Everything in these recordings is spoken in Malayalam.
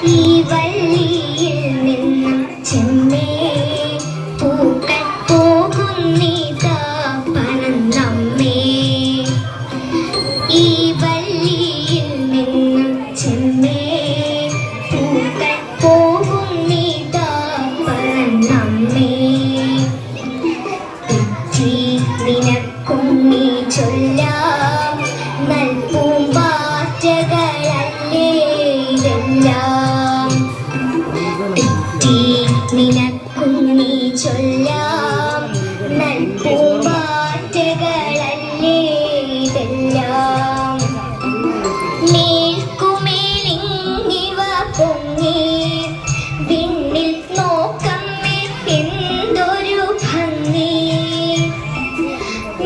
ഈ വള്ളിയിൽ നിന്നും ചെന്നേ പൂക്കൾ പോകുന്നിതാ പനന്നമ്മേ. ഈ വള്ളിയിൽ നിന്നും ചെന്നേ പൂക്കൾ പോകുന്നിതാ പനന്നമ്മേ. തെറ്റി നിനക്കും നീ ചൊല്ലാം നൽപൂമ്പാറ്റകളല്ലേ ഇതെല്ലാം. തെറ്റി നിനക്കും നീ ചൊല്ലാം നൽപൂമ്പാറ്റകളല്ലേ ഇതെല്ലാം. മേൽക്കുമേലിങ്ങിവ പൊങ്ങി വിണ്ണിൽ നോക്കമ്മേ എന്തൊരു ഭംഗി.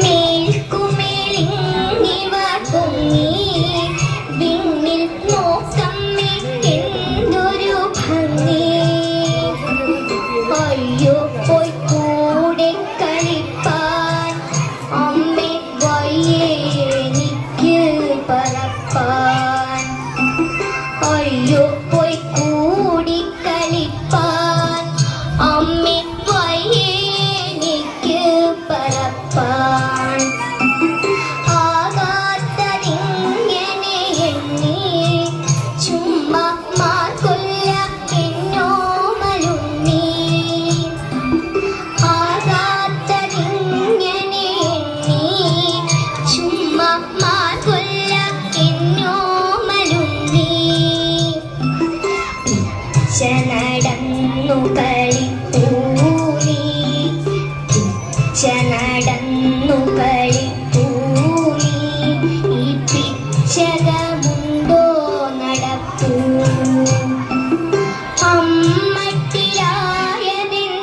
മേൽക്കുമേലിങ്ങിവ പൊങ്ങി വിണ്ണിൽ നോക്കമ്മേ എന്തൊരു ഭംഗി. അയ്യോ പോയി കൂടെ കളിപ്പാൻ അമ്മേ വയ്യേ എനിക്ക് പറപ്പാൻ. അയ്യോ പോയി കൂടി കളിപ്പാൻ അമ്മേ വയ്യേ എനിക്ക് പറപ്പാൻ. ആകാത്തതിങ്ങനെ എണ്ണി ചുമ്മാ മാർക്കൊല്ല എന്നോമലുണ്ണി. ആകാത്തതിങ്ങനെ എണ്ണി ചുമ്മാ മാർക്കൊല്ല എന്നോമലുണ്ണി. നടന്നു കളിപ്പൂനി നടന്നു കളിപ്പൂനി. ഈ പിച്ചകമുണ്ടോ നടപ്പൂ.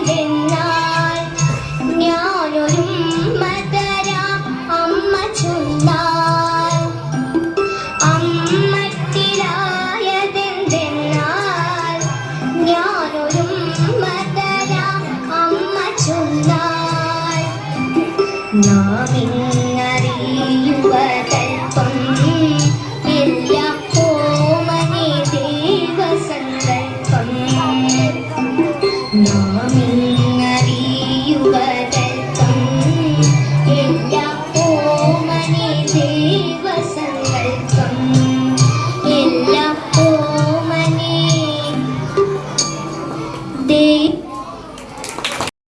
അമ്മട്ടിലായതെന്തെന്നാൽ ഞാനൊരുമ്മ തരാം അമ്മ ചൊന്നാൽ. അമ്മട്ടിലായതെന്തെന്നാൽ ഞാനൊരുമ്മ തരാം അമ്മ ചൊന്നാൽ. നാം ഇന്നറിയ